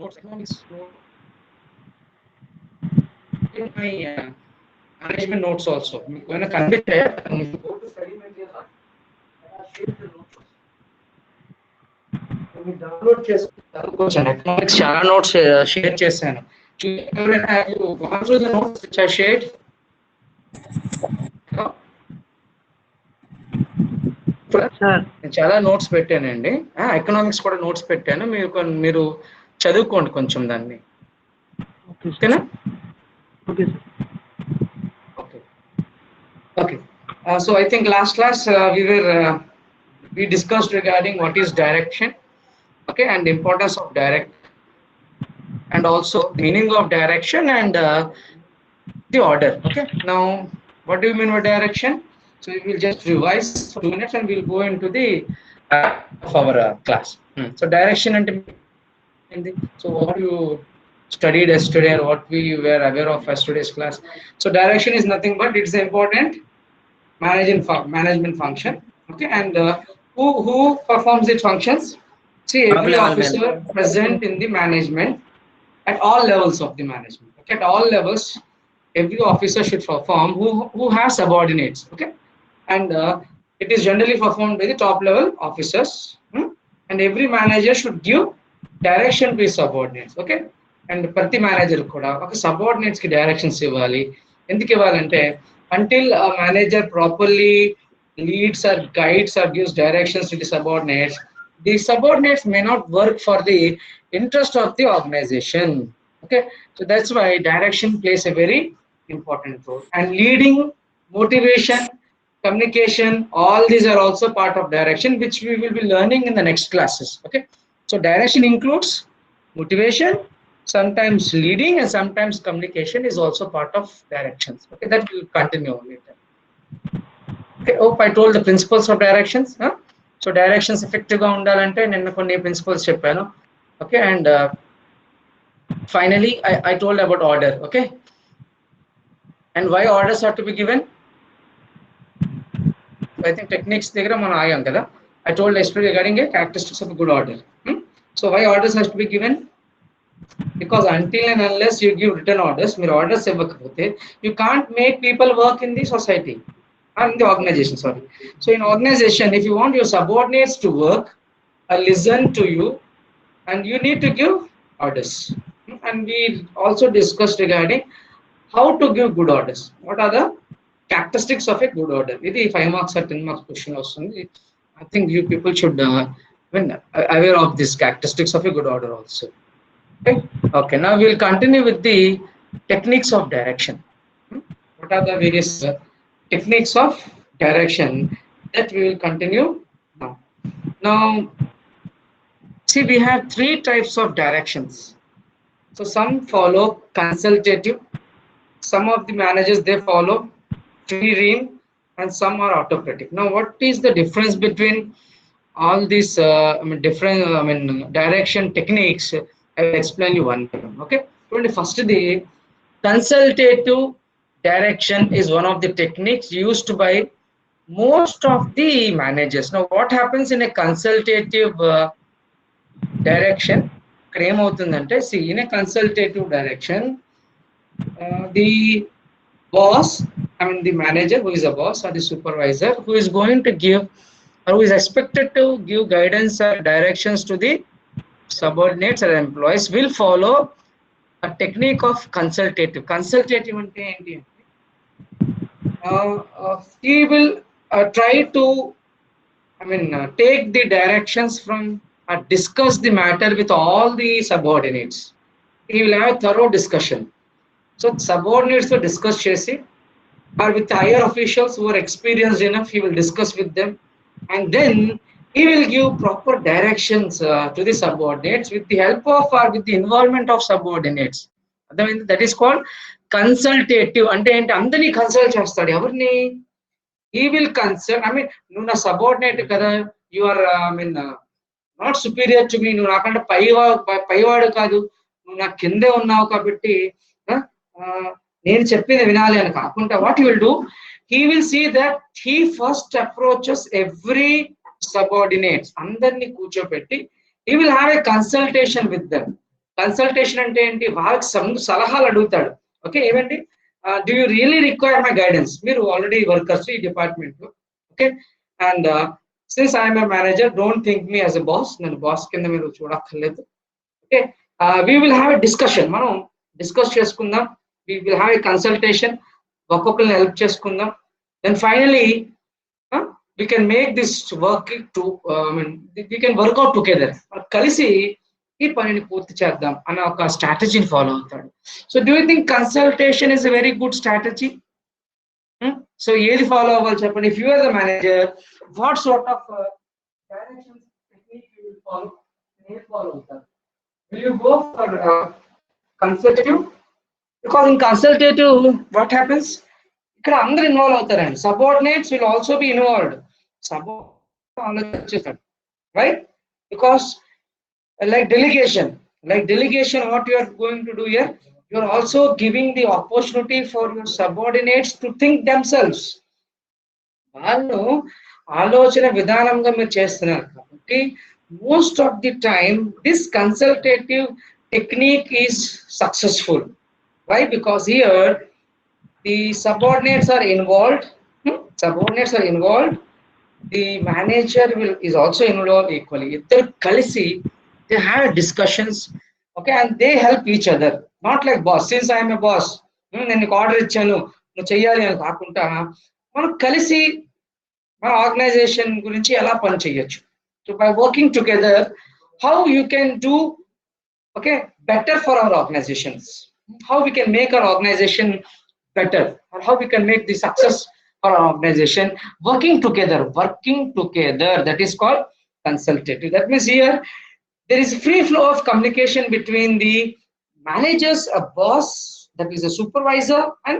notes, economics note in my management notes also. When I convey it, if you go to study material, I have shared the notes. మీరు download చేసుకుని చదువుకోవచ్చు అండి. Economics చాలా notes share చేశాను. ఎవరైనా have you gone through the notes which I shared? నేను చాలా notes పెట్టానండి. ఎకనామిక్స్ కూడా నోట్స్ పెట్టాను. మీరు చదువుకోండి కొంచెం దాన్ని. ఓకేనా? Okay. Okay. So I think last class we discussed regarding what is direction, okay, and the importance of direct, and also the meaning of direction and the order. Okay. Now, what do you mean by direction? So we will just revise for 2 minutes and we'll go into the of our class. So direction and so what you studied yesterday or what we were aware of yesterday's class. So direction is nothing but it's important management function. Okay, and who performs its functions? See, every officer present in the management at all levels of the management. Okay, at all levels, every officer should perform who has subordinates. Okay, and it is generally performed by the top level officers. And every manager should give direction to his subordinates. Okay, and prati manager kuda oka subordinates ki directions ivvali. Enduku ivvalante until a manager properly leads or guides or gives directions to the subordinates may not work for the interest of the organization. Okay, so that's why direction plays a very important role, and leading, motivation, communication, all these are also part of direction, which we will be learning in the next classes. Okay, so direction includes motivation, sometimes leading, and sometimes communication is also part of directions. Okay, that will continue later. Okay, hope I told the principles of directions. So directions effective ga undalante nenna konni principles cheppanu. Okay, and finally I told about order. Okay, and why orders are to be given. I think techniques దగ్గర మనం ఆగాం కదా. I told yesterday regarding a characteristics of a good order. So why orders has to be given? Because until and unless you give written orders, mere orders ఇవ్వకపోతే you can't make people work in the society or in the organization. Sorry. So in organization, if you want your subordinates to work or listen to you, and you need to give orders. And we also discussed regarding how to give good orders. What are the characteristics of a good order? Idi 5 marks or 10 marks question vastundi. I think you people should be aware of these characteristics of a good order also. Okay, now we will continue with the techniques of direction. What are the various techniques of direction that we will continue now. Now, see, we have 3 types of directions. So some follow consultative, some of the managers they follow free rein, and some are autocratic. Now, what is the difference between all these direction techniques? I will explain you one by one. Okay, first, the consultative direction is one of the techniques used by most of the managers. Now, what happens in a consultative direction? See, in a consultative direction, the boss, the manager who is a boss or the supervisor who is going to give or who is expected to give guidance or directions to the subordinates or employees will follow a technique of consultative. Consultative ante enti? He will try to take the directions from or discuss the matter with all the subordinates. He will have a thorough discussion. So subordinates to discuss chesi, or with higher officials who are experienced enough, he will discuss with them, and then he will give proper directions to the subordinates with the help of or with the involvement of subordinates. That is called consultative. Ante enti andarni consult chestadu evarni? He will consult. Nu na subordinate kada, you are not superior to me, nu nakante paivaadu kaadu, nu na kinde unnavu kabatti నేను చెప్పింది వినాలి అని కాకుండా what he will do, he will see that he first approaches every subordinates, అందరినీ కూర్చోబెట్టి he will have a consultation with them. Consultation అంటే ఏంటి, వాళ్ళకి సలహాలు అడుగుతాడు. ఓకే, ఏమండి do you really require my guidance, మీరు ఆల్రెడీ వర్కర్స్ ఈ డిపార్ట్మెంట్ లో. Okay, and since I'm a manager, don't think me as a boss, నేను బాస్ కింద మీరు చూడక్కర్లేదు. Okay, we will have a discussion, మనం డిస్కస్ చేసుకుందాం, we will have a consultation, ఒక్కొక్కరిని హెల్ప్ చేసుకుందాం, then finally we can make this work to we can work out together, కలిసి ఈ పనిని పూర్తి చేద్దాం అన్న ఒక స్ట్రాటజీని ఫాలో అవుతాడు. So do you think consultation is a very good strategy? So ఏది ఫాలో అవ్వాలి చెప్పండి? If you are the manager, what sort of directions technique you will follow? నేను ఫాలో అవుతాను. Will you go for consultative? Because in consultative what happens, ఇక్కడ అందరు involve అవుతారండి. Subordinates will also be involved. Subordinate, right? Because like delegation, what you are going to do here, you are also giving the opportunity for your subordinates to think themselves. వాళ్ళు ఆలోచన విధానంగా మీరు చేస్తున్నారు కాబట్టి most of the time this consultative technique is successful. Why? Because here the subordinates are involved, the manager is also involved equally. ఇద్దరు కలిసి they have discussions, okay, and they help each other, not like boss. Since I am a boss, నేను నీకు order ఇచ్చాను నువ్వు చెయ్యాలి అని కాకుండా మనం కలిసి మన ఆర్గనైజేషన్ గురించి ఎలా పని చేయొచ్చు. So by working together, how you can do, okay, better for our organizations, how we can make our organization better, or how we can make the success for our organization working together, that is called consultative. That means here there is free flow of communication between the managers, a boss, that is a supervisor, and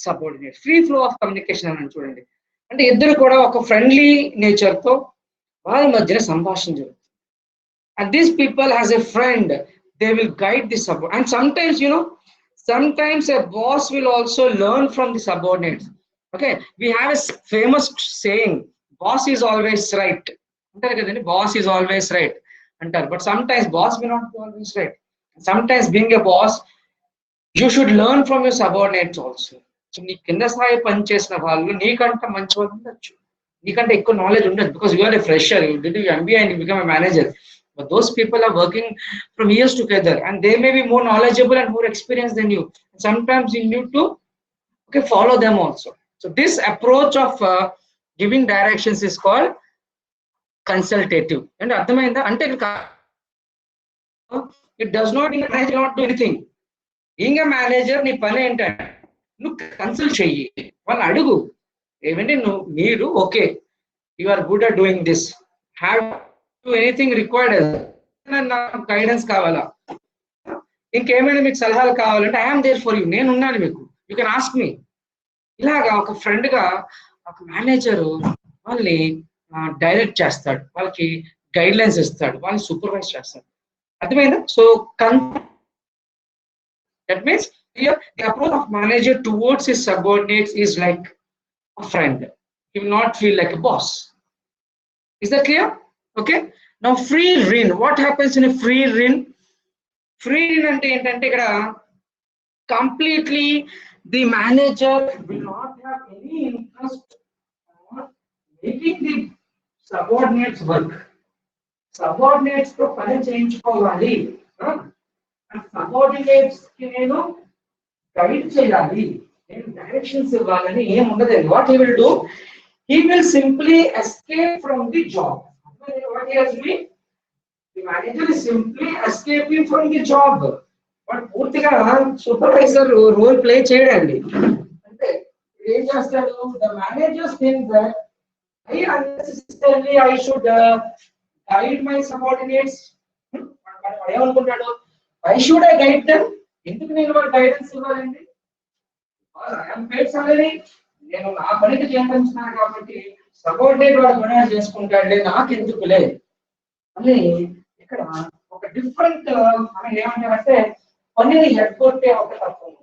subordinate. Free flow of communication అని చూడండి, అంటే ఇద్దరు కూడా ఒక friendly nature తో వాళ్ళ మధ్యన సంభాషణ జరుగుతుంది. And these people as a friend, they will guide the subordinate. And sometimes a boss will also learn from the subordinates. Okay, we have a famous saying, boss is always right అంటారు కదండి. Boss is always right అంటారు, but sometimes boss may not be always right. Sometimes being a boss, you should learn from your subordinates also. So నీ కింద స్థాయి పని చేసిన వాళ్ళు నీకంటే మంచి వాళ్ళు ఉండొచ్చు, నీకంటే ఎక్కువ నాలెడ్జ్ ఉండదు, because you are a fresher, you did your MBA and you become a manager. But those people are working from years together and they may be more knowledgeable and more experienced than you. Sometimes you need to, okay, follow them also. So this approach of giving directions is called consultative. And అర్థమైందా? అంటే it does not mean manager not do anything. Being a manager, నీ పని ఏంటంటే నువ్వు consult చెయ్యి, వాళ్ళు అడుగు, ఏమంటే మీరు okay, you are good at doing this, have to anything required, నాకు గైడెన్స్ కావాలా, ఇంకేమైనా మీకు సలహాలు కావాలంటే ఐఎమ్ దేర్ ఫర్ యూ, నేను ఉన్నాను మీకు, యూ కెన్ ఆస్క్ మీ. ఇలాగా ఒక ఫ్రెండ్ గా ఒక మేనేజర్ వాళ్ళని డైరెక్ట్ చేస్తాడు, వాళ్ళకి గైడ్ లైన్స్ ఇస్తాడు, వాళ్ళని సూపర్వైజ్ చేస్తాడు. అర్థమైందా? So that means here the approach of manager towards his subordinates is like a friend. He will not feel like a boss. Is that clear? Okay. Now free rein. What happens in a free rein? Free rein ante entante ikkada completely the manager will not have any interest in making the subordinates work. Subordinates to pani cheyinchukovali, subordinates కి నేను guide చేయాలి, నేను directions ఇవ్వాలని ఏం ఉండదండి. What he will do, he will simply escape from the job. What he has been, the manager is simply escaping from the job. వాడు పూర్తిగా supervisor role play చేయడండి. అంటే ఏం చేస్తాడు, the managers think that I unnecessarily I should guide my subordinates. వాడు ఏమనుకుంటాడు, why should I guide them? ఎందుకు నేను వాళ్ళ గైడెన్స్ ఇవ్వాలండి? I am paid salary, నేను నా పనికి చేయించున్నాను కాబట్టి సబార్డినేట్ వాడు పని చేసుకుంటాడులే, నాకు ఎందుకులే అని ఇక్కడ ఒక డిఫరెంట్ మనం ఏమంటామంటే పనిని ఎగ్గొట్టే ఒక తత్వం.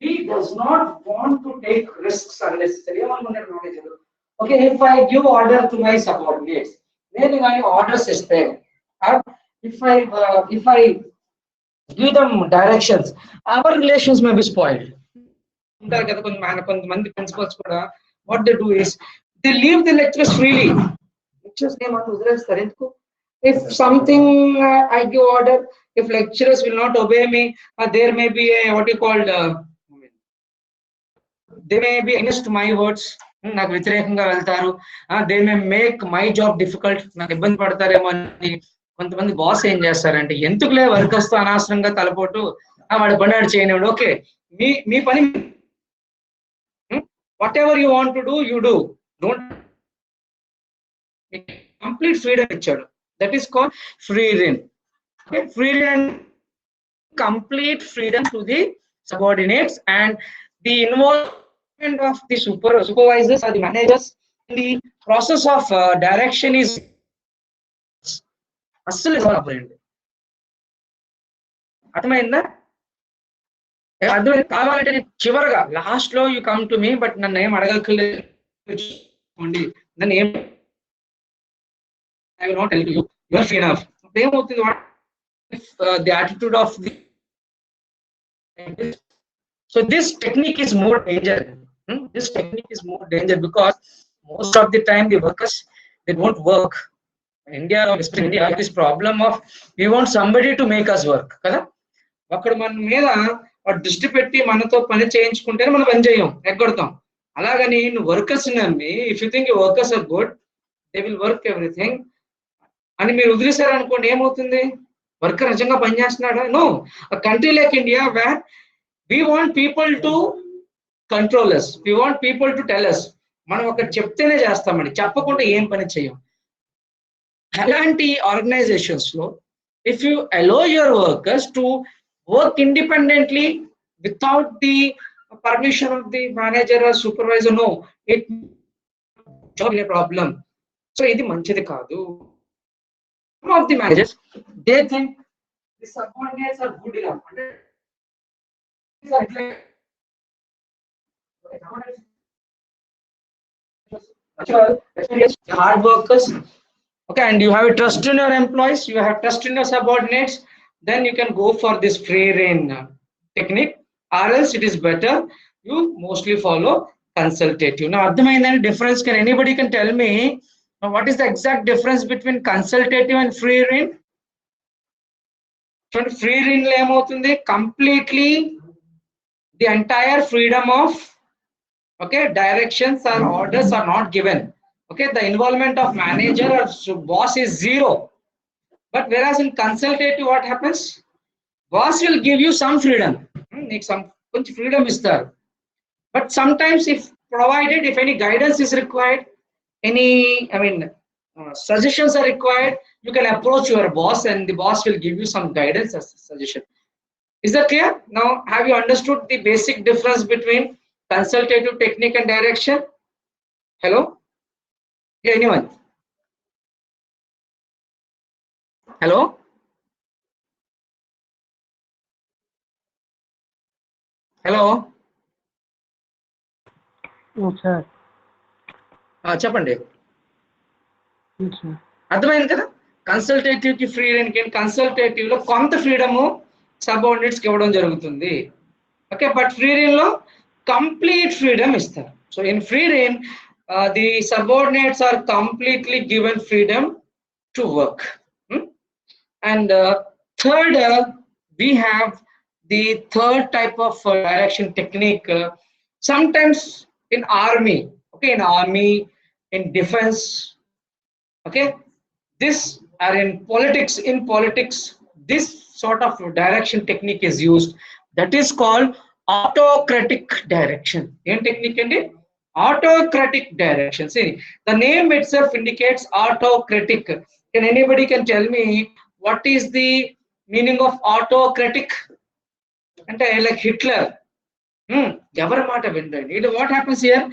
He does not want to take risks unnecessary. ఏమనుకుంటాడు manager, okay, if I give order to my subordinates, నేను కానీ ఆర్డర్స్ ఇస్తే, if I give them directions, our relations may be spoiled. ఉంటారు కదా కొంతమంది ప్రిన్సిపల్స్ కూడా what they do is they leave the lectures freely. Lectures ఏమన్నా వదిలేస్తారు ఎందుకు? If something I give order, if lecturers will not obey me, there may be a what you called they may be against my words, నాకు వ్యతిరేకంగా వెళ్తారు, they may make my job difficult, నాకు ఇబ్బంది పడతారేమో అని కొంతమంది బాస్ ఏం చేస్తారంటే ఎందుకులే వర్కర్స్ తో అనవసరంగా తలపోటు, వాడు పని చేయనివాడు, ఓకే మీ మీ పని whatever you want to do you do, don't complete freedom ఇచ్చాడు. That is called free rein. Free rein, complete freedom to the subordinates, and the involvement of the supervisors or the managers in the process of direction is అస్సలు అర్థమైంది. అర్థమైందా? అర్థమైంది కావాలంటే చివరిగా last లో you come to me, but నన్ను ఏం అడగలేదు, నన్ను ఏం I will not tell you, you are free enough. ఏమవుతుంది the attitude of the so this technique is more danger. This technique is more danger because most of the time the workers, they won't work. India, especially India, this problem of we want somebody to make us work కదా. అక్కడ మన మీద దృష్టి పెట్టి మనతో పని చేయించుకుంటేనే మనం పని చేయం, ఎగ్గొడతాం. అలాగని నువ్వు వర్కర్స్ నమ్మి if you think workers are good, they will work everything అని మీరు వదిలేశారు అనుకోండి, ఏమవుతుంది? వర్కర్ నిజంగా పనిచేస్తున్నాడా? No. A country like India where we want people to control us, we want people to tell us, మనం ఒకటి చెప్తేనే చేస్తామని, చెప్పకుండా ఏం పని చేయం. అలాంటి ఆర్గనైజేషన్స్ లో if you allow your workers to work independently without the permission of the manager or supervisor, no, it job a problem. So ఇది మంచిది కాదు. Some of the managers, they think the subordinates are good enough. Hard workers, okay, and you have a trust in your employees, you have trust in your subordinates, then you can go for this free rein technique, or else it is better you mostly follow consultative. Now ardhamaindani difference? Can anybody can tell me what is the exact difference between consultative and free rein? So free rein lo emoutundi, completely the entire freedom of directions or orders are not given. Okay, the involvement of manager or boss is zero. But whereas in consultative, what happens? Boss will give you some freedom, some freedom is there. But sometimes, if provided, if any guidance is required, any suggestions are required, you can approach your boss, and the boss will give you some guidance as a suggestion. Is that clear? Now, have you understood the basic difference between consultative technique and direction? Hello? Yeah, anyone? Hello? Hello? చెప్పండి. అర్థమైంది కదా? Consultative కి free range, consultative లో కొంత freedom subordinates కి ఇవ్వడం జరుగుతుంది. Okay, but free range లో కంప్లీట్ ఫ్రీడమ్ ఇస్తారు. So in free range the subordinates are completely given freedom to work. And third, we have the third type of direction technique. Sometimes in army, okay, in army, in defense, okay, this are in politics. In politics, this sort of direction technique is used. That is called autocratic direction. What technique is it? Autocratic direction. See, the name itself indicates autocratic. Can anybody can tell me what is the meaning of autocratic? Ante like Hitler. Evara mata vindandi. What happens here?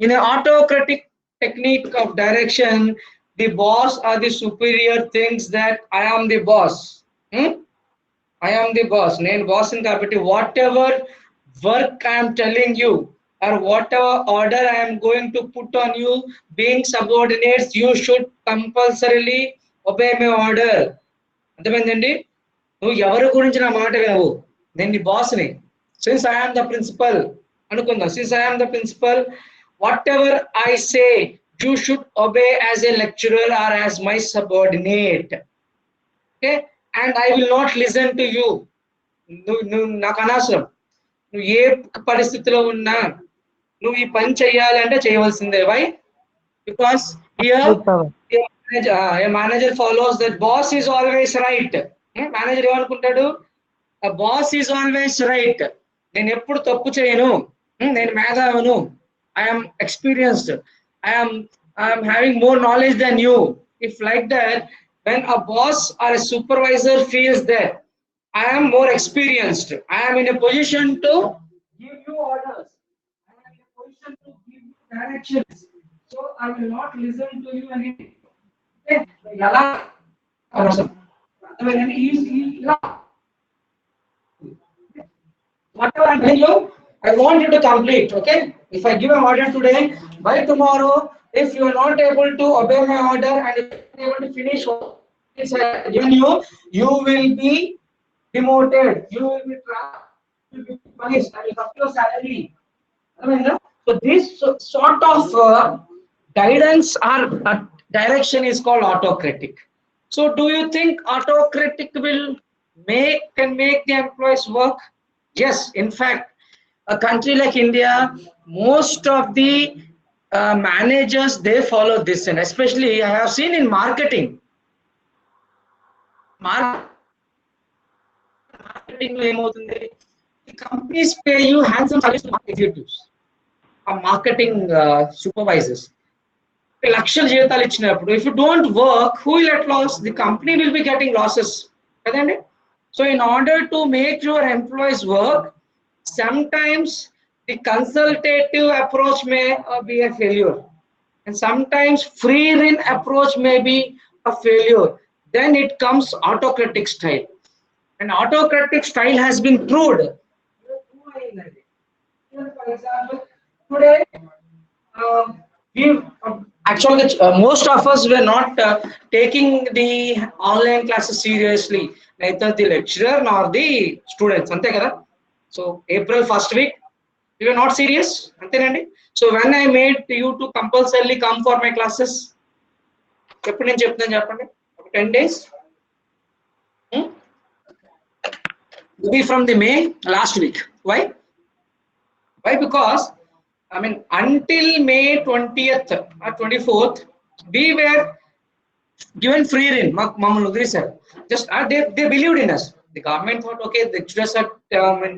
In an autocratic technique of direction, the boss or the superior thinks that I am the boss. I am the boss. Name boss in capital. Whatever work I am telling you, or whatever order I am going to put on you, being subordinates, you should compulsorily obey my order. అర్థమైందండి? నువ్వు ఎవరి గురించి నా మాట వినవు, నేను నీ బాస్ని. Since I am the principal అనుకుందాం, since I am the principal, whatever I say you should obey as a lecturer or as my subordinate. Okay, and I will not listen to you. నువ్వు నాకు అనవసరం, నువ్వు ఏ పరిస్థితిలో ఉన్నా నువ్వు ఈ పని చేయాలి అంటే చేయవలసిందే. Why? Because here a manager follows that boss is always right. Manager ఏమనుకుంటాడు, బాస్ ఈజ్ ఆల్వేస్ రైట్, నేను ఎప్పుడు తప్పు చేయను, నేను మేధావును, I'm experienced, I'm having more knowledge then you. If like that, when a boss or a supervisor feels that I am more experienced, I am in a position to give you orders, I am in a position to give you directions, so I will not listen to you anymore. ఎలా whatever I'm telling you, I want you to complete. Okay, if I give an order today, by tomorrow, if you are not able to obey my order and if you are able to finish what I have given you, you will be demoted, you will be punished, and you have your salary. So this sort of guidance or direction is called autocratic. So do you think autocratic can make the employees work? Yes, in fact, a country like India, most of the managers, they follow this, and especially I have seen in marketing the companies pay you handsome salaries to executives or marketing supervisors. లక్షల జీతాలు ఇచ్చినప్పుడు, if you don't work, who will get loss? The company will be getting losses, కదండి. So in order to make your employees work, sometimes the consultative approach may be a failure, and sometimes free rein approach may be a failure. Then it comes autocratic style, and autocratic style has been proved. For example, today actually most of us were not taking the online classes seriously, neither the lecturer nor the students, ante kada. So April first week we were not serious, antenandi. So when I made you to compulsorily come for my classes, eppudu nenu cheptanu cheppandi, 10 days maybe from the May last week. Why? Because I mean, until May 20th or 24th, we were given free rein. Just they believed in us. The government thought, okay, the lecturers are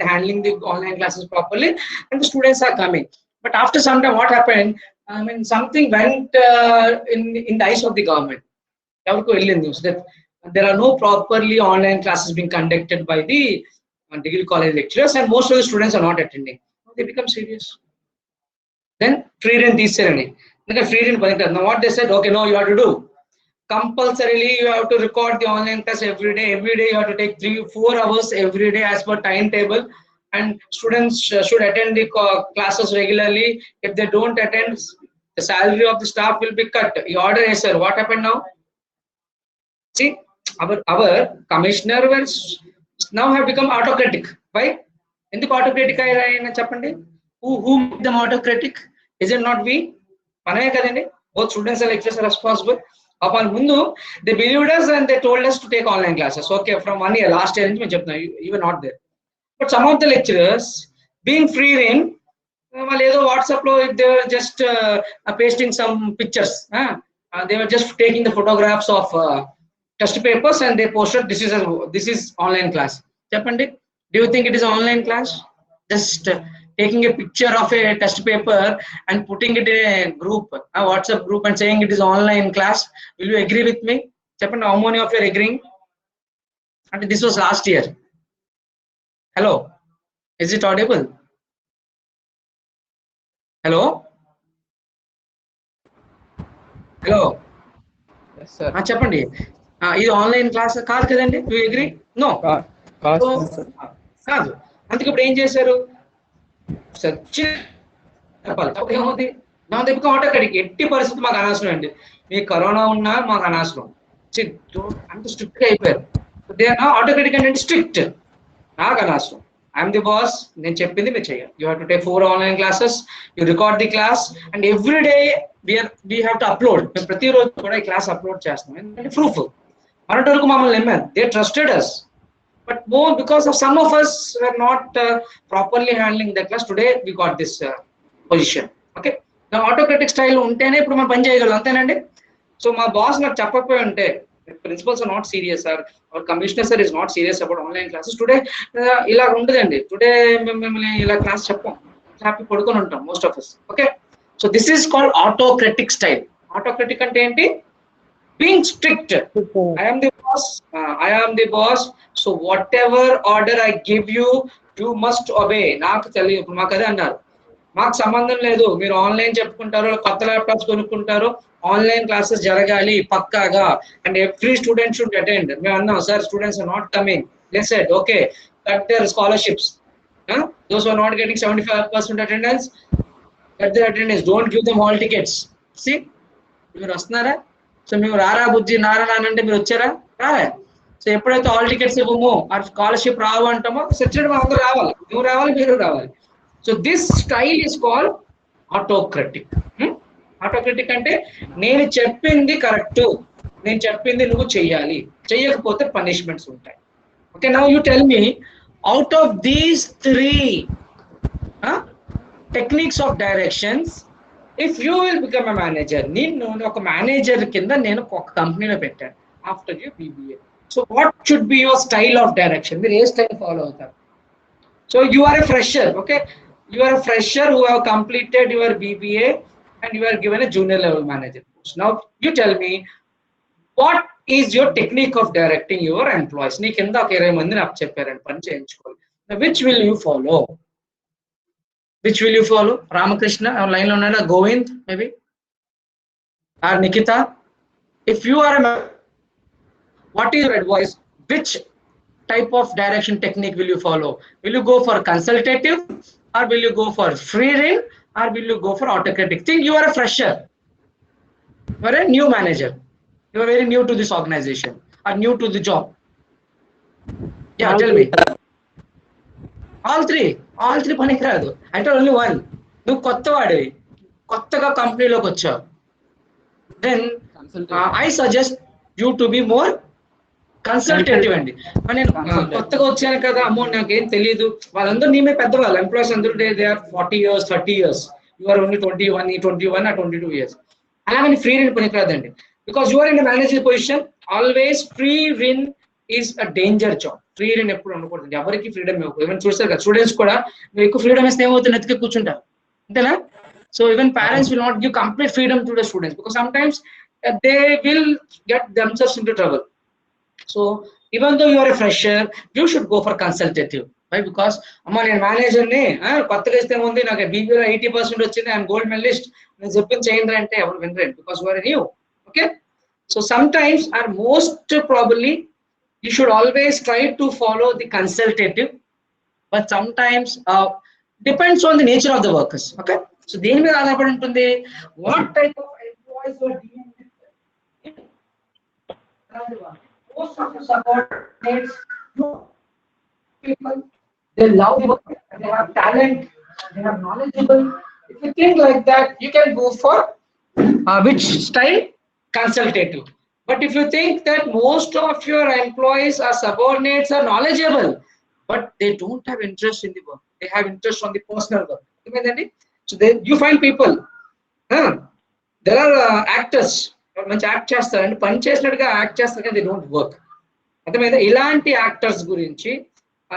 handling the online classes properly, and the students are coming. But after some time, what happened? I mean, something went in the eyes of the government. That there are no properly online classes being conducted by the degree college lecturers, and most of the students are not attending. They become serious. Then free rein తీసేరండి. ఎందుకంటే free rein పనికిరాదు. Now what they said, okay, no, you have to do compulsorily, you have to record the online class every day you have to take 3-4 hours every day as per timetable, and students should attend the classes regularly. If they don't attend, the salary of the staff will be cut. You order, yes sir. What happened now? See, our commissioner now have become autocratic. Why? ఎందుకు autocratic అయ్యారని చెప్పండి. Who made them autocratic? Is it not we? మనమే కదండి. Both students and lecturers are responsible. Upon mundu, they believed us and they told us to take online classes. Okay, from 1 year, last year, you were not there. But some of the lecturers, being free rein, WhatsApp lo, they were just pasting some pictures. They were just taking the photographs of test papers and they posted, this is online class. Cheppandi, do you think it is an online class? Just taking a picture of a test paper and putting it in a group, a WhatsApp group, and saying it is online class. Will you agree with me? Cheppandi, how many of you are agreeing? And this was last year. Hello, is it audible? Hello. Yes sir. Cheppandi, ఇది online class కాదు కదండి. Do you agree? No. కాదు. అందుకే ఇప్పుడు ఏం చేశారు? ఏమవుతుంది? నా దగ్గర ఆటోకడికి ఎట్టి పరిస్థితి మాకు అనవసరం అండి. మీకు కరోనా ఉన్నా మాకు అనవసరం. అంత స్ట్రిక్ట్ గా అయిపోయారు. They are now autocratic and strict. I'm the boss. You have to take 4 online classes. You record the class, and every day we have to upload. Class upload proof. They trusted us, but more because of some of us were not properly handling the class. Today we got this position. Okay. Now autocratic style untene ippudu man pani cheyagalam antenandi. So my boss నాకు చెప్పకపోయి ఉంటే, principals are not serious, or our commissioner sir is not serious about online classes today, ఇలా ఉండదండి. Today మిమ్మల్ని ఇలా class చెప్పం, happy పడుకొని ఉంటాం most of us. Okay, so this is called autocratic style. Autocratic అంటే ఏంటి? Being strict. I am the boss. I am the boss. So whatever order I give you, you must obey. నాకు తెలియదు, మాకు అదే అన్నారు, మాకు సంబంధం లేదు, మీరు ఆన్లైన్ చెప్పుకుంటారో కొత్త ల్యాప్టాప్స్ కొనుక్కుంటారో, ఆన్లైన్ క్లాసెస్ జరగాలి పక్కాగా, and every student should attend. మేము అన్నాం, sir students are not coming. Let's said okay, cut their scholarships. Those are not getting 75% attendance, cut their attendance, don't give them hall tickets. See, మీరు వస్తున్నారా? So మేము రారా బుజ్జి నారా అంటే మీరు వచ్చారా? రాలే. సో ఎప్పుడైతే హాల్ టికెట్స్ ఇవ్వము, ఆ స్కాలర్షిప్ రావు అంటామో, సచ్చినట్టు అందరూ రావాలి, నువ్వు రావాలి, మీరు రావాలి. So this style is called autocratic. Autocratic అంటే నేను చెప్పింది కరెక్ట్, నేను చెప్పింది నువ్వు చెయ్యాలి, చెయ్యకపోతే పనిష్మెంట్స్ ఉంటాయి. Okay, now you tell me, out of these 3 techniques of directions, if you will become a manager, నేను ఒక మేనేజర్ కింద నేను ఒక కంపెనీలో పెట్టాను after you BBA. So what should be your style of direction? మీరు ఏ స్టైల్ ఫాలో అవుతారు? So you are a fresher. Okay, you are a fresher who have completed your BBA and you are given a junior level manager post. Now you tell me, what is your technique of directing your employees? Nee kinda oka 20 mandi నాకు చెప్పారండి పని చేయించుకోవాలి. Which will you follow? Which will you follow? Ramakrishna line lo unnada, Govind maybe, or Nikita. If you are a, what is your advice? Which type of direction technique will you follow? Will you go for consultative, or will you go for free rein, or will you go for autocratic? Think you are a fresher, you are a new manager, you are very new to this organization or new to the job. Yeah, tell me. All three panik raadu. I told only one. Nu kotta vaadi, kottaga company loki vachavu, then I suggest you to be more consultative అండి. నేను కొత్తగా వచ్చాను కదా, అమ్మో నాకేం తెలియదు, వాళ్ళందరూ నీ మీద పెద్దవాళ్ళు, ఎంప్లాయీస్ అందరూ they are 40 years 30 years, you are only 21 or 22 years. అలాగని ఫ్రీ రిన్ పనికిరాదండి, because you are in manager position. Always free rein is a danger job. Free rein ఎప్పుడు ఉండకూడదు, ఎవరికి ఫ్రీడమ్ ఇవ్వకూడదు. ఈవెన్ చూస్తారు కదా స్టూడెంట్స్ కూడా, నువ్వు ఎక్కువ ఫ్రీడమ్ ఇస్తే ఏమవుతుంది, ఎత్తుకే కూర్చుంటారు, అంతేనా? So even parents will not give complete freedom to the students, because some times they will get themselves into trouble. So even though you are a fresher, you should go for consultative. Why? Because amma nenu manager ni kottaga isthe mundi naku BBA lo 80% ochindi, I am gold medalist, nenu cheppin cheyindra ante evaru vinre, because you are new. Okay, so sometimes, or most probably, you should always try to follow the consultative, but sometimes depends on the nature of the workers. Okay, so deni meeda aadharapadi untundi, what type of employees you are dealing with. Most of the subordinates, people, they love the work, they have talent, they are knowledgeable. If you think like that, you can go for which style? Consultative. But if you think that most of your employees are subordinates, are knowledgeable, but they don't have interest in the work, they have interest on the personal work. So then you find people, there are actors, మంచి act చేస్తారు అంటే పని చేసినట్టుగా act చేస్తారు కానీ they don't work. అర్థమైందా? ఇలాంటి actors గురించి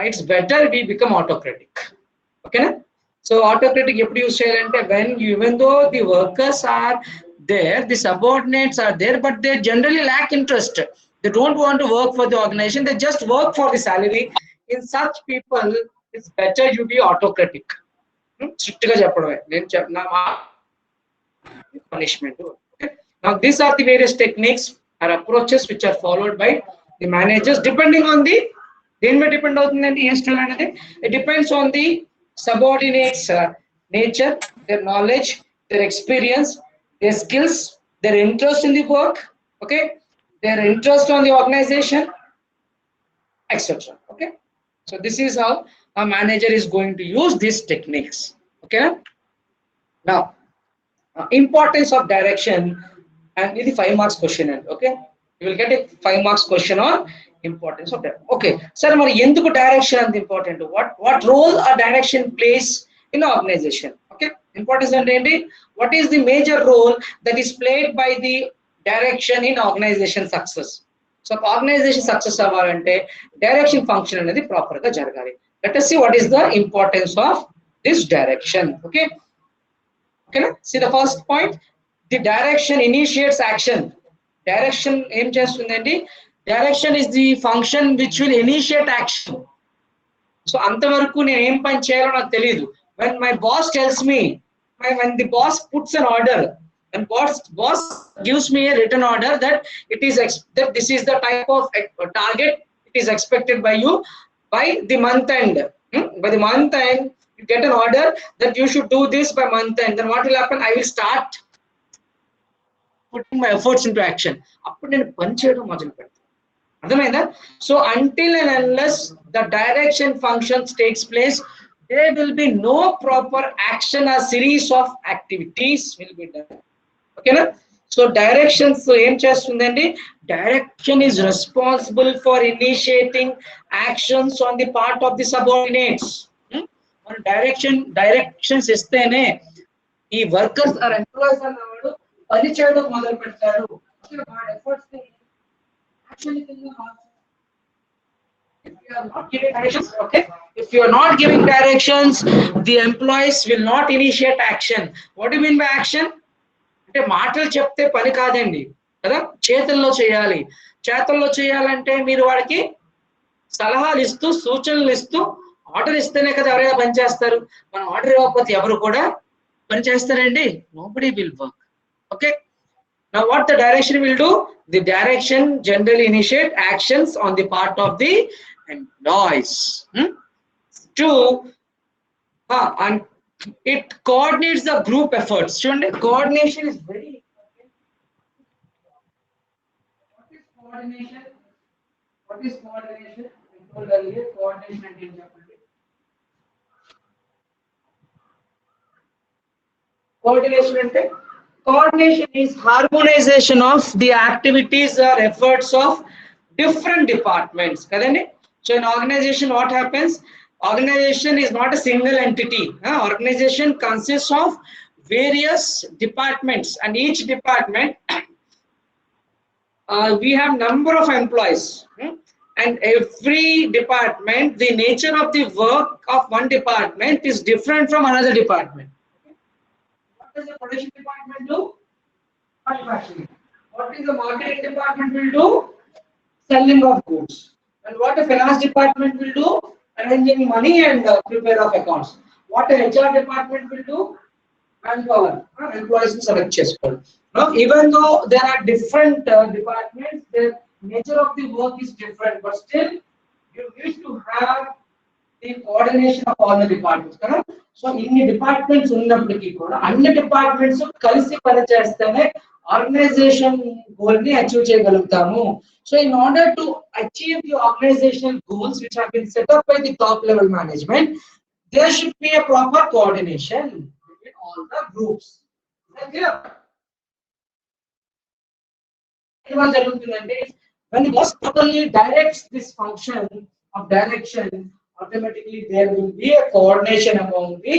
it's better we become autocratic. ఓకేనా? సో ఆటోక్రటిక్ ఎప్పుడు యూజ్ చేయాలంటే, when even though the workers are there, the subordinates are there, but they generally lack interest, they don't want to work for the organization, they just work for the salary. In such people it's better you be autocratic. Strict గా చెప్పడమే, నేను నా punishment. Now these are the various techniques or approaches which are followed by the managers, depending on the దేని మీద depend అవుతుందండి ఏ style అనేది. It depends on the subordinates nature, their knowledge, their experience, their skills, their interest in the work, okay, their interest on the organization, etc. Okay, so this is how a manager is going to use these techniques. Okay, now importance of direction, and this is 5 marks question. And okay, you will get a 5 marks question on importance of direction. Okay, sir, మరి ఎందుకు direction అంత important? What role a direction plays in an organization? Okay, importance అంటే ఏంటి? What is the major role that is played by the direction in organization success? సో organization success అవ్వాలంటే direction function అనేది proper గా జరగాలి. Let us see what is the importance of this direction. Okay, see the first point, the direction initiates action. Direction ఏం చేస్తుందండి? Direction is the function which will initiate action. So అంతవరకు నేను ఏం పని చేయాలో నాకు తెలియదు. When my boss tells me, when the boss puts an order, when boss gives me a written order that that this is the type of target it is expected by you by the month end. By the month end, you get an order that you should do this by month end. Then what will happen? I will start putting my efforts into action. అప్పుడు నేను పని చేయడం మొదలు పెడతాను. అర్థమైందా? So until and unless the direction functions takes place, there will be no proper action. A series of activities will be done. Okay na? So directions ఏం చేస్తుందండి? Direction is responsible for initiating actions on the part of the subordinates. మన directions ఇస్తేనే ఈ workers are employees అన్నవాడు పని చేయడం మొదలు పెడతారు. If you are not giving directions, the employees will not initiate action. What do you mean by action? అంటే మాటలు చెప్తే పని కాదండి కదా, చేతుల్లో చేయాలి. చేతుల్లో చేయాలంటే మీరు వాడికి సలహాలు ఇస్తూ సూచనలు ఇస్తూ ఆర్డర్ ఇస్తేనే కదా ఎవరైనా పని చేస్తారు. మనం ఆర్డర్ ఇవ్వకపోతే ఎవరు కూడా పని చేస్తారండి? Nobody will work. Okay, now what the direction will do? The direction generally initiate actions on the part of the employees. And it coordinates the group efforts. Coordination is very important. What is coordination? I told earlier, coordination and interpretation. Coordination is harmonization of the activities or efforts of different departments. So in organization, what happens? Organization is not a single entity. Organization consists of various departments, and each department we have number of employees, and every department, the nature of the work of one department is different from another department. What does the production department do? Manufacturing. What is the marketing department will do? Selling of goods. And what the finance department will do? Arranging money and prepare of accounts. What the HR department will do? Manpower, employees select చేసుకోవాలి. Even though there are different departments, the nature of the work is different, but still you need to have the coordination of all the departments. So ఇన్ని departments ఉన్నప్పటికీ కూడా అన్ని departments కలిసి పనిచేస్తేనే organisation goal ని achieve చేయగలుగుతాము. So in order to achieve the organizational goals which have been set up by the top level management, there should be a proper coordination between all the groups. When the boss properly directs this function of direction, automatically there will be a coordination among the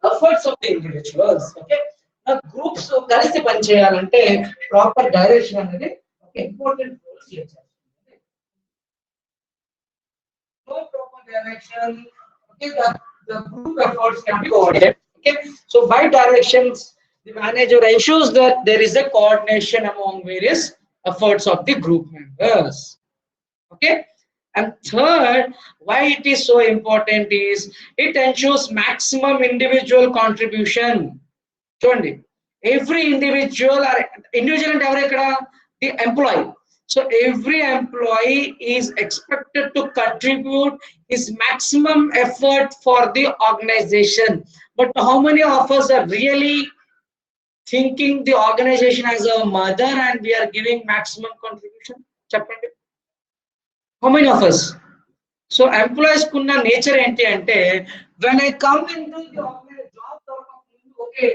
efforts of the individuals. Okay, now groups కలిసి పని చేయాలంటే proper direction అనేది ఒక important role here. No proper direction, okay, the group efforts can be coordinated. Okay, so by directions, the manager ensures that there is a coordination among various efforts of the group members. Okay, and third, why it is so important is it ensures maximum individual contribution. Chudandi, every individual and every the employee. So every employee is expected to contribute his maximum effort for the organization. But how many of us are really thinking the organization as a mother and we are giving maximum contribution? How many of us? So employees కున్న nature ఏంటి అంటే when I come into the job దొరకకముందు okay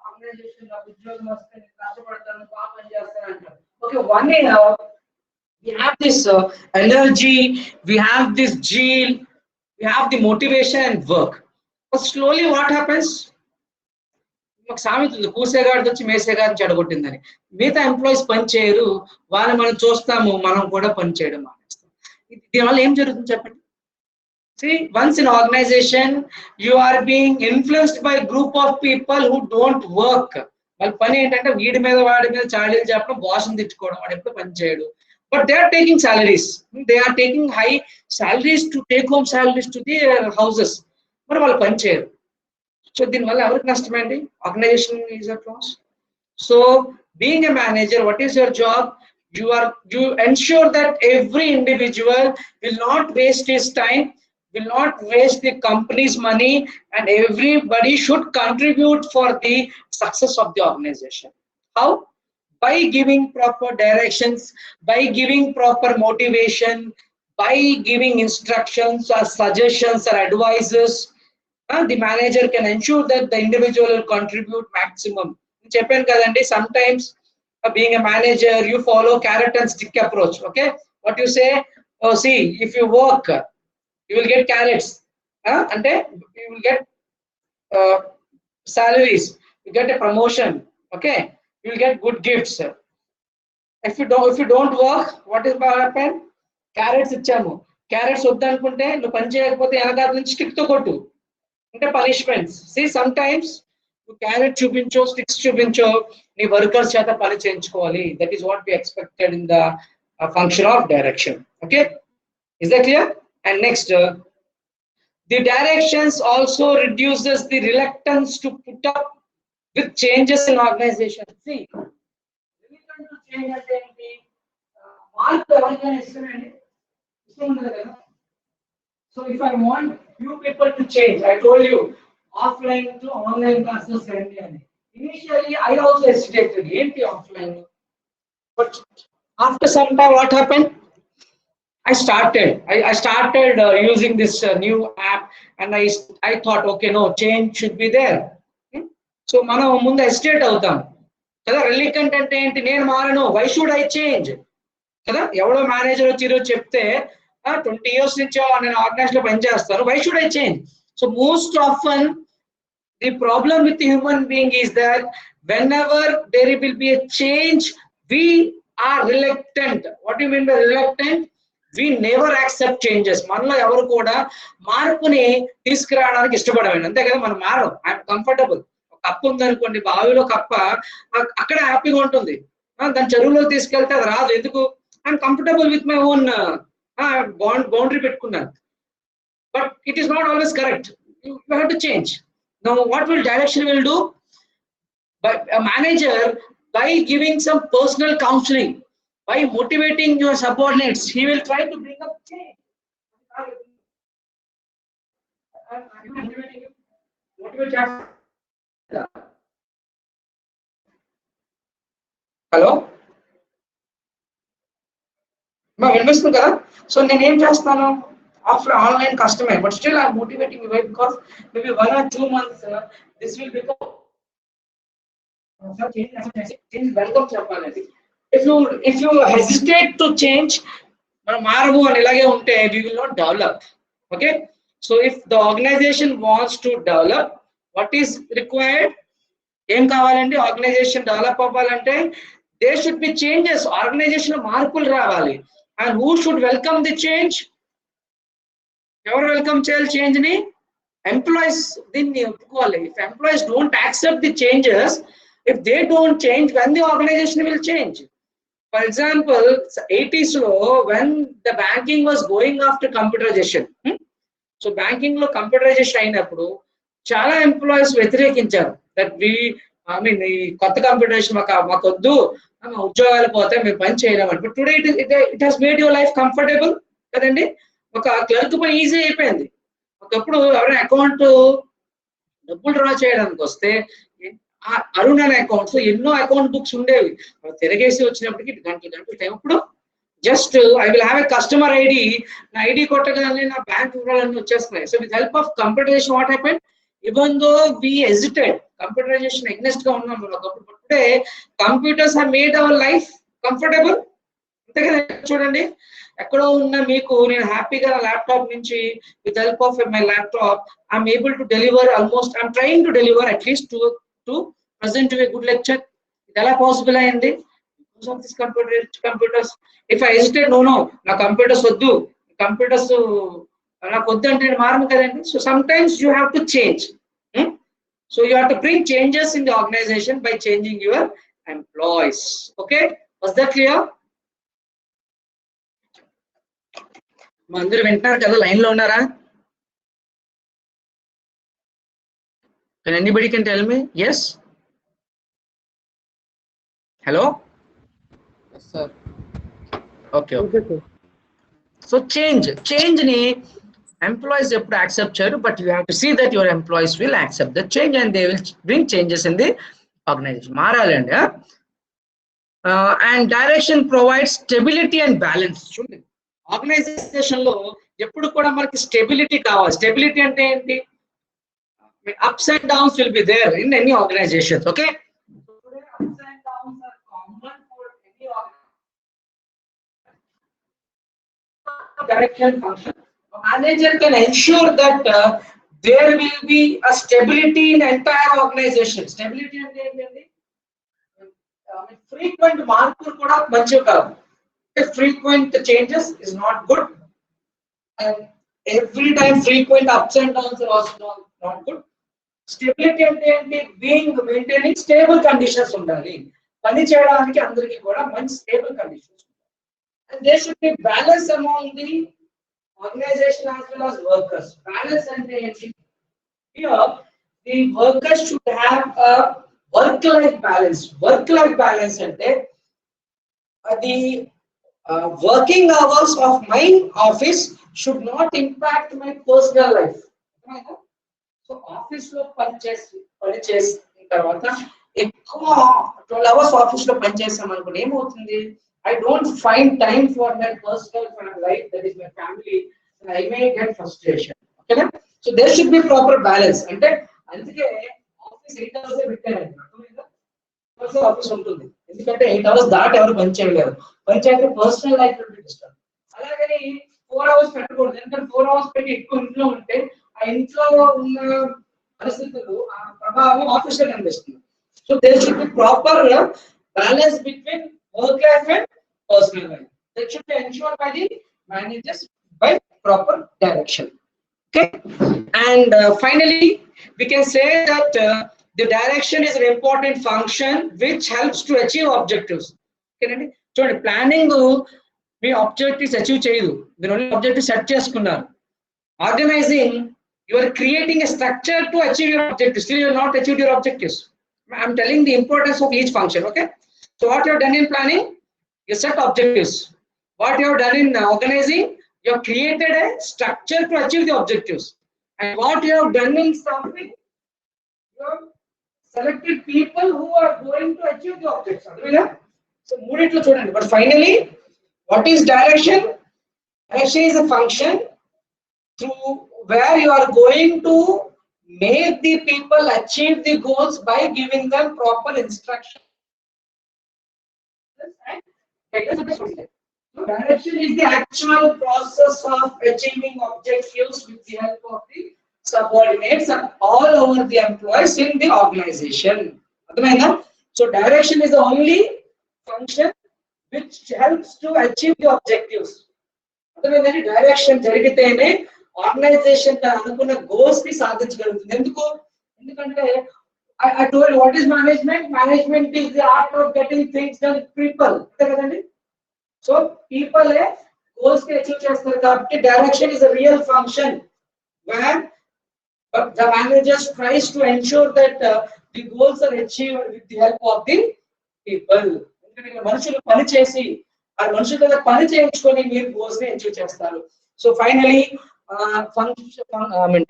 organization లో ఉద్యోగం వస్తే నేను కష్టపడతాను బాగా పని చేస్తాను అంటారు. Okay one we have this energy, we have this zeal, we have the motivation and work. But slowly what happens? మాకు సామెత ఉంది, కూసేగాడికి వచ్చి మేసేగాడిని చెడగొట్టిందని. మిగతా ఎంప్లాయీస్ పని చేయరు, వాళ్ళు మనం చూస్తాము, మనం కూడా పని చేయడం మానేస్తాం. దీనివల్ల ఏం జరుగుతుంది చెప్పండి? See, once in organization, you are being influenced by a group of people who don't work. వాళ్ళ పని ఏంటంటే వీడి మీద వాడి మీద చాడీలు చెప్పడం, బాస్ని తిట్టుకోవడం, వాడు ఎప్పుడు పని చేయడు. But they are taking salaries. They are taking high salaries to take home salaries to the houses. మరి వాళ్ళు పని చేయరు. సో దీనివల్ల ఎవరికి నష్టమండి? Organization is at loss. So being a manager, what is your job? You ensure that every individual will not waste his time, will not waste the company's money, and everybody should contribute for the success of the organization. How? By giving proper directions, by giving proper motivation, by giving instructions or suggestions or advices. The manager can ensure that the individual will contribute maximum. Cheppan kadandi, sometimes being a manager you follow carrot and stick approach. Okay, what you say? Oh, see, if you work you will get carrots, ante you will get salaries, you get a promotion. Okay, you will get good gifts. If you don't work, what is going to happen? Carrots ఇచ్చాము, carrots వద్దనుకుంటే నువ్వు పని చేయకపోతే వెనకాల నుంచి stick తో కొట్టు, అంటే punishments. See, sometimes you carrot చూపించో స్టిక్స్ చూపించో నీ వర్కర్స్ చేత పని చేయించుకోవాలి. That is what we expected in the function of direction. Okay, is that clear? And next, the directions also reduces the reluctance to put up with changes in organization. See, reluctance to change అంటే ఏంటి? మార్పు ఎవరికైనా ఇష్టమేండి? ఇష్టం ఉండదు కదా. So if I want few people to change, I told you offline to online classes రండి అని. Initially I also hesitated, ఏంటి offline? But after some time what happened? I started using this new app, and I thought, okay, no, change should be there. So మనం ముందు hesitate అవుతాం కదా. రిలీకెంట్ అంటే ఏంటి? నేను మారను, వై షుడ్ ఐ చేంజ్ కదా. ఎవడో మేనేజర్ వచ్చి ఈరోజు చెప్తే 20 years నుంచి నేను ఆర్గనైజేషన్ లో పనిచేస్తాను, why should I change? So most often the problem with human being is that whenever there will be a change, we are reluctant. What do you mean by reluctant? We never accept changes. మనలో ఎవరు కూడా మార్పుని తీసుకురావడానికి ఇష్టపడమండి, అంతే కదా. మనం మారం, I'm comfortable. ఒక కప్పు ఉందనుకోండి, బావిలో కప్ప అక్కడ హ్యాపీగా ఉంటుంది, దాని చెరువులో తీసుకెళ్తే అది రాదు. ఎందుకు? I'm comfortable with my own boundary పెట్టుకున్నాను. But it is not always correct. You have to change. Now what will direction will do? By a manager, by giving some personal counseling, by motivating your subordinates, he will try to bring up change. Hello? Ma వినిపిస్తుంది కదా. So నేను ఏం చేస్తాను? After online customer, but still I'm motivating you, right? Because maybe 1 or 2 months this will become welcome చెప్పాలండి. If you hesitate to change, మనం మారము అని ఇలాగే ఉంటే we will not develop. Okay, so if the organization wants to develop, what is required? ఏం కావాలండి? Organization develop అవ్వాలంటే there should be changes. Organization లో మార్పులు రావాలి. And who should welcome the change? ఎవరు వెల్కమ్ చేయాలి చేంజ్ ని? ఎంప్లాయీస్ దీన్ని ఒప్పుకోవాలి. If employees don't accept the changes, if they don't change, when the organization will change? For example, 80s lo when the banking was going after computerization, so banking lo computerization అయినప్పుడు చాలా employees వ్యతిరేకించారు. That ఈ కొత్త computerisation మాకు వద్దు, ఉద్యోగాలు పోతే మేము పని చేయలేము. But today it has made your life comfortable కదండి. ఒక క్లర్క్ పని ఈజీ అయిపోయింది. ఒకప్పుడు ఎవరైనా అకౌంట్ డబ్బులు డ్రా చేయడానికి వస్తే అరుణ్ అనే అకౌంట్స్ ఎన్నో అకౌంట్ బుక్స్ ఉండేవి, తిరగేసి వచ్చినప్పటికి గంటల టైం. ఇప్పుడు just I will have a customer ID, na ID kottagane na bank vivarannu vachestunnayi. So with help of computerization, what happened, even though we hesitate, computerization against ga unnam but today computers have made our life comfortable. అంతే కదా, చూడండి ఎక్కడో ఉన్న మీకు నేను హ్యాపీగా laptop నుంచి with help of my laptop I'm able to deliver almost, I'm trying to deliver at least to present a good lecture. ఇది ఎలా పాసిబుల్ అయింది? Because of this computers. If I hesitate, no నా కంప్యూటర్స్ వద్దు, computers నాకు వద్దు అంటే మారను కదండి. So sometimes you have to change. So you have to bring changes in the organization by changing your employees. Okay, was that clear? అందరూ వింటున్నారు కదా, లైన్ లో ఉన్నారా? Can anybody can tell me? Yes? Hello? Yes, sir. Okay. So change ni employees eప్పుడు accept చేయరు, but you have to see that your employees will accept the change and they will bring changes in the organization. మారాలండి. And direction provides stability and balance. చూడండి, organisation లో ఎప్పుడు కూడా మనకి stability కావాలి. Stability అంటే ఏంటి? Ups and downs will be there in any organizations. Okay, so today ups and downs are common for any organization. Direction function, a manager can ensure that there will be a stability in entire organization. Stability అంటే ఏంటండి? Frequent మార్పులు కూడా మంచివి కాదు. Frequent changes is not good, and every time frequent ups and downs are also not good. Stability అంటే ఏంటి? Being maintaining stable conditions ఉండాలి. పని చేయడానికి అందరికీ కూడా మంచి స్టేబుల్ కండిషన్స్ ఉండాలి. And there should be balance among the organization as well as workers. Balance అంటే ఏంటి? Here the workers should have a work life balance. Work life balance అంటే అది working hours of my office should not impact my personal life. So office లో పనిచేసిన తర్వాత ఎక్కువ 12 hours office లో పనిచేసాం అనుకోండి, ఏమవుతుంది? I don't find time for my personal life, that is my family, and I may get frustration. Okay, so there should be proper balance. అంటే అందుకే office 8 hours పెట్టారండి. ఆఫీస్ ఉంటుంది, ఎందుకంటే 8 hours దాటి ఎవరు పని చేయలేరు. పని చేస్తే పర్సనల్ లైఫ్ డిస్టర్బ్. అలాగని 4 hours పెట్టకూడదు, ఎందుకంటే 4 hours పెట్టి ఎక్కువ ఇంట్లో ఉంటే ఆ ఇంట్లో ఉన్న పరిస్థితులు, ఆ ప్రభావం ఆఫీస్ లో కనిపిస్తుంది. So there should be proper balance between work life and personal life. That should be ensured by the managers by proper direction. Okay, and finally we can say that the direction is an important function which helps to achieve objectives. Okay, చూడండి, planning మీ objectives achieve చేయదు, మీరు only objective set చేసుకున్నారు. Organizing, you are creating a structure to achieve your objectives, still you have not achieved your objectives. I am telling the importance of each function. Okay, so what you have done in planning, you set objectives. What you have done in organizing, you have created a structure to achieve the objectives. And what you have done in staffing, you have selected people who are going to achieve the objectives. So మూడిట్లో చూడండి. But finally, what is direction? Direction is a function through where you are going to make the people achieve the goals by giving them proper instruction. So direction is the actual process of achieving objectives with the help of the subordinates and all over the employees in the organization. So direction is the only function which helps to achieve the objectives. Direction జరిగితేనే organisation అనుకున్న goals ని సాధించగలుగుతుంది. ఎందుకంటే I told you what is management. Management is the art of getting things done with people. అంతే కదండి. So people goals ని achieve చేస్తారు కాబట్టి direction is a real function where the manager tries to ensure that the goals are achieved with the help of the people. ఎందుకంటే మనుషులు పని చేసి ఆ మనుషుల పని చేయించుకొని మీరు గోల్స్ ని అచీవ్ చేస్తారు. So finally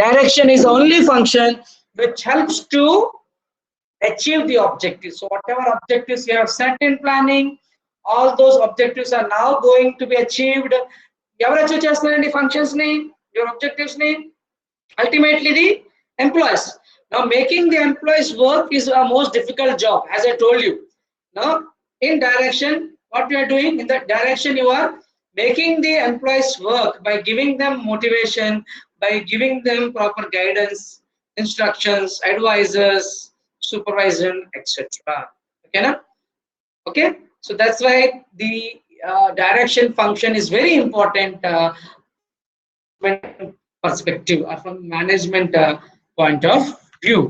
direction is only function which helps to achieve the objectives. So whatever objectives you have set in planning, all those objectives are now going to be achieved. Ever achieve chestunnaranడి functions ni, your objectives ni? Ultimately the employees. Now making the employees work is a most difficult job, as I told you. Now in direction, what you are doing in that direction, you are making the employees work by giving them motivation, by giving them proper guidance, instructions, advisors, supervision, etc. Okay, na? Okay, so that's why the direction function is very important perspective or from management point of view.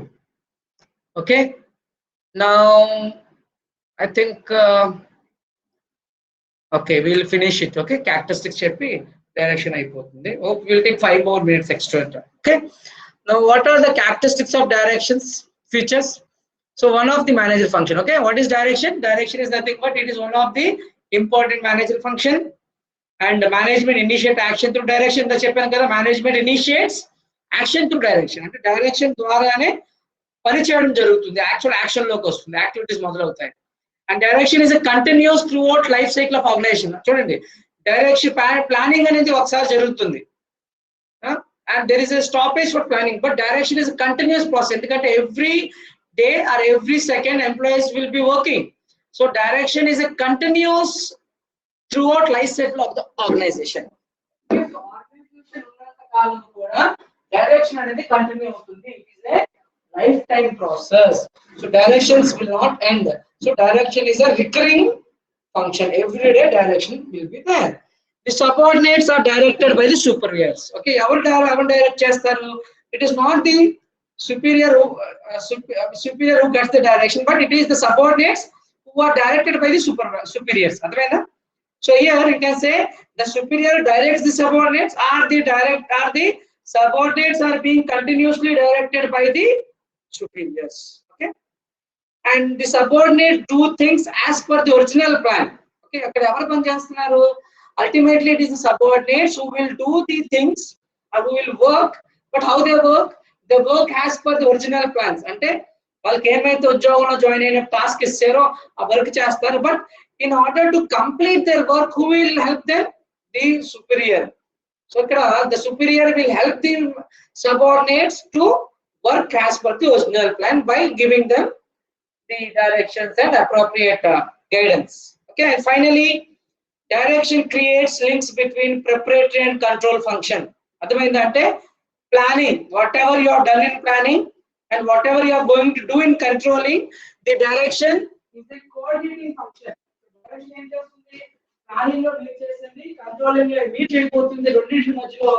Okay, now I think okay, we'll finish it. Okay, characteristics చెప్పి direction అయిపోతుంది. Hope we'll take 5 more minutes extra. Okay, now what are the characteristics of directions features? So one of the manager function. Okay, what is direction? Direction is nothing but it is one of the important manager function, and the management initiate action through direction. The చెప్పాను కదా, management initiates action through direction. అంటే direction ద్వారానే పని చేయడం జరుగుతుంది, actual action లోకి వస్తుంది, activities మొదలవుతాయి. And direction is a continuous throughout life cycle of organization. చూడండి, డైరెక్షన్ ప్లానింగ్ అనేది ఒకసారి జరుగుతుంది, and there is a stoppage for planning, but direction is continuous process. ఎందుకంటే every day or every second employees will be working. So direction is a continuous throughout life cycle of the organization. Organization ఉన్నంత కాలం కూడా direction అనేది continue అవుతుంది. It is a lifetime process. So directions will not end. So direction is a recurring function. Every day direction will be there. The subordinates are directed by the superiors. Okay, our direct chestaru. It is not the superior who gets the direction, but it is the subordinates who are directed by the superiors. Advaina? So here you can say the superior directs the subordinates, the subordinates are being continuously directed by the superiors. Okay, and the subordinates do things as per the original plan. Okay, akkada evaru pan chestunaru? Ultimately it is the subordinates who will do the things or who will work. But how they work as per the original plans. Ante వాళ్ళకి ఏమైతే ఉద్యోగంలో join అయిన task ఇస్తారో ఆ work చేస్తారు. But in order to complete their work, who will help them? The superior. So ఇక్కడ the superior will help the subordinates to work as per the original plan by giving them the directions and appropriate guidance. Okay, and finally direction creates links between preparatory and control function. Adhamaindante planning, whatever you have done in planning and whatever you are going to do in controlling, the direction is a coordinating function. Direction em chestundi? Planning lo lead chesindi, controlling lo lead cheyipotundi, రెండింటి మధ్యలో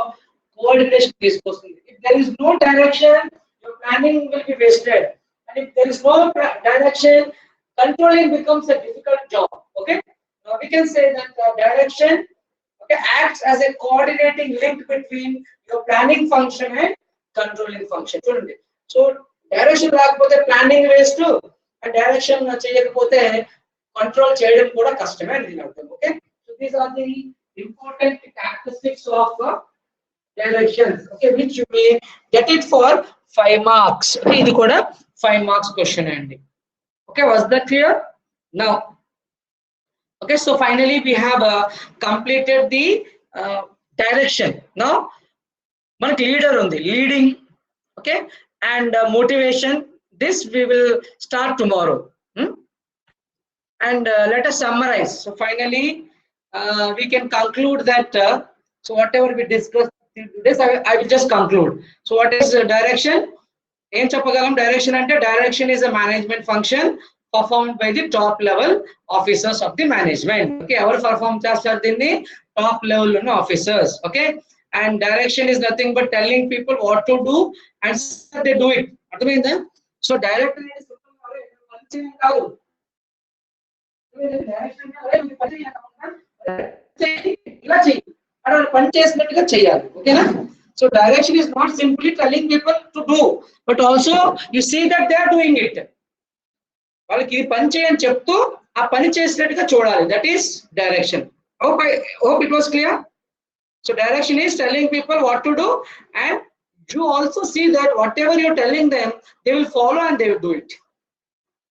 coordination తీసుకొస్తుంది. If there is no direction, your planning will be wasted, and if there is no direction, controlling becomes a difficult job. Okay, now we can say that direction, okay, acts as a coordinating link between your planning function and controlling function. So direction రాకపోతే planning waste, and direction చేయకపోతే control చేయడం కూడా కష్టమే అని దీని అర్థం. Okay, so these are the important characteristics of directions. Okay, which you may get it for 5 marks. Okay, ఇది కూడా 5 marks question అండి. Okay, was that clear? Now, okay, so finally we have completed the direction. Now మనకి leader ఉంది, leading, okay, and motivation. This we will start tomorrow. And let us summarize. So finally we can conclude that so whatever we discussed this, I will just conclude. So what is direction? Em cheppagalam direction ante direction is a management function performed by the top level officers of the management. Okay, our perform chestaru dinni top level unna officers. Okay, and direction is nothing but telling people what to do and they do it. Adhamainda? So direction is simple గా పని చేయడం కాదు. Direction అంటే పని చేయాలి, ఇలా చేయి అలా పని చేసినట్టుగా చేయాలి. ఓకేనా? So direction is not simply telling people to do, but also you see that they are doing it. వాళ్ళకి ఇది పని చేయని చెప్తూ ఆ పని చేసినట్టుగా చూడాలి. That is direction. Hope it was clear. So direction is telling people what to do, and you also see that whatever you're telling them, they will follow and they will do it.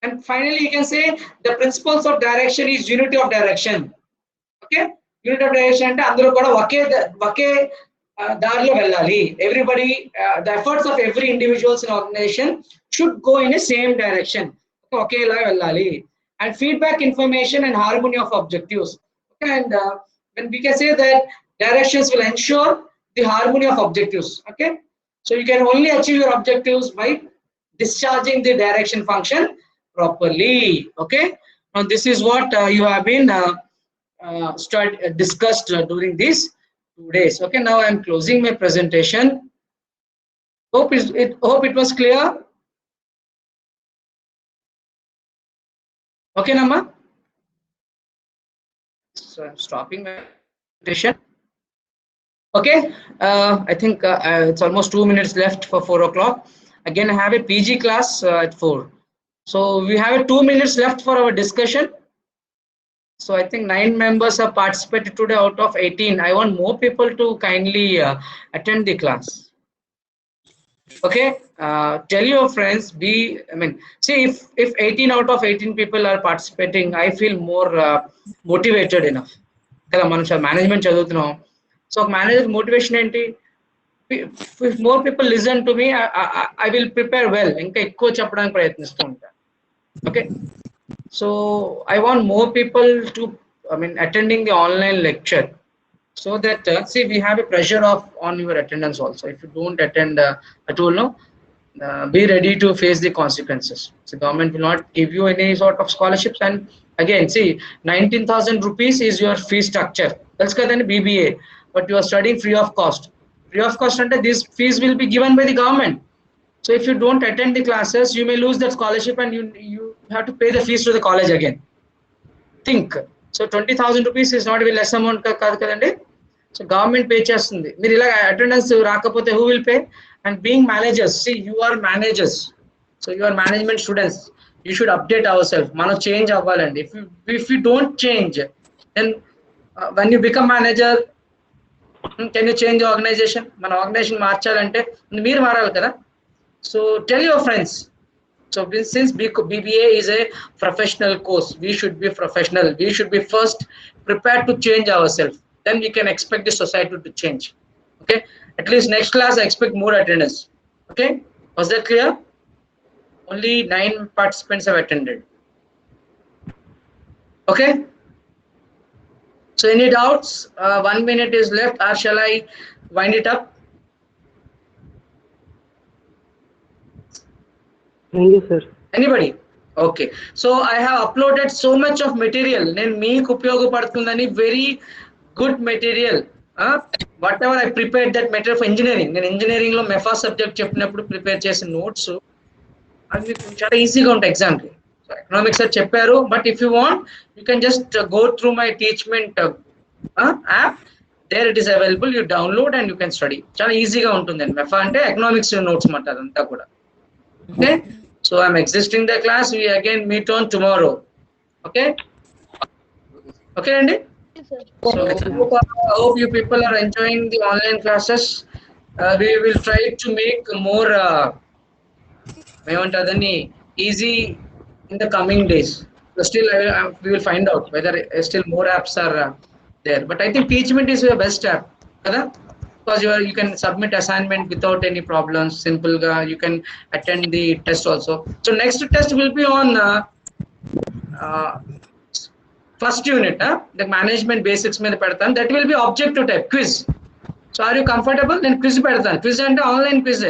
And finally, you can say the principles of direction is unity of direction. Okay, unity of direction అంటే అందరూ కూడా ఒకే దారిలో వెళ్ళాలి. Everybody, the efforts of every individuals in organization should go in a same direction. ఒకేలా వెళ్ళాలి. And feedback, information, and harmony of objectives. Okay, and when we can say that directions will ensure the harmony of objectives. Okay, so you can only achieve your objectives by discharging the direction function properly. Okay, now this is what you have been discussed during these 2 days. Okay, now I am closing my presentation. Hope it was clear. Okay, Nama. So I'm stopping my presentation. Okay, I think it's almost 2 minutes left for 4 o'clock. Again, I have a PG class at 4. So we have 2 minutes left for our discussion. So I think 9 members have participated today out of 18. I want more people to kindly attend the class. Okay, tell your friends. See, if 18 out of 18 people are participating, I feel more motivated enough. Kada manam management chadutunnam. So manager motivation enti. If more people listen to me, I will prepare well. Inka ekko cheppadaniki prayatnistu unta. Okay. So I want more people to, attending the online lecture, so that see, we have a pressure on your attendance also. If you don't attend at all, no, be ready to face the consequences. The government will not give you any sort of scholarships. And again, see, 19,000 rupees is your fee structure. That's kadani BBA, but you are studying free of cost. Free of cost, and these fees will be given by the government. So if you don't attend the classes, you may lose that scholarship, and you have to pay the fees to the college again. Think. So 20,000 rupees is not even less amount kaadu kadandi. So government pay chestundi. Meer ila attendance raakapothe who will pay? And being managers, see, you are managers. So you are management students. You should update ourselves. Mano change avvalandi. If you don't change, then when you become manager, can you change the organization? Mana organization marchalante meer marali kada. So tell your friends. So since BBA is a professional course, we should be professional. We should be first prepared to change ourselves. Then we can expect the society to change. Okay. At least next class, I expect more attendance. Okay. Was that clear? Only 9 participants have attended. Okay. So any doubts? 1 minute is left, or shall I wind it up? Thank you, sir. Anybody? Okay. So I have uploaded so much of material. Nen meeku upayogapadutundani very good material. Whatever I prepared that material for engineering. Nen engineering lo MEFA subject cheppinappudu prepare chesin notes avi chaala easy ga unta exam ki. So economics sir chepparu, but if you want, you can just go through my teachment app. There it is available. You download and you can study. Chaala easy ga untundi. MEFA ante economics notes మాట అదంతా కూడా. Okay. So I'm exiting the class. We again meet on tomorrow. Okay. Okay, Andy. Yes, sir. So I hope you people are enjoying the online classes. We will try to make more easy in the coming days. So still, we will find out whether still more apps are there. But I think Teachment is your best app, kada? Because you can submit assignment without any problems. Simple, you can attend the test also. So next test will be on first unit, the management basics మీద పెడతాను. That will be objective type quiz. So are you comfortable? Then quiz పెడతాను. Quiz అంటే online quiz.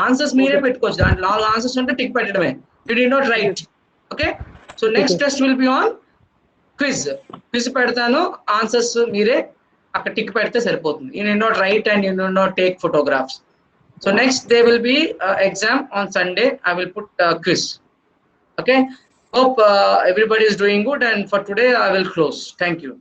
Answers మీరే పెట్టుకోవచ్చు. దాంట్లో 4 answers ఉంటే tick పెట్టడమే. You did not write. Okay. So next test will be on quiz. Quiz పెడతాను. Answers మీరే అక్కడ టిక్ పెడితే సరిపోతుంది. You need not write and you need not take photographs. So next there will be exam on Sunday. I will put quiz. Okay. Hope everybody is doing good, and for today I will close. Thank you.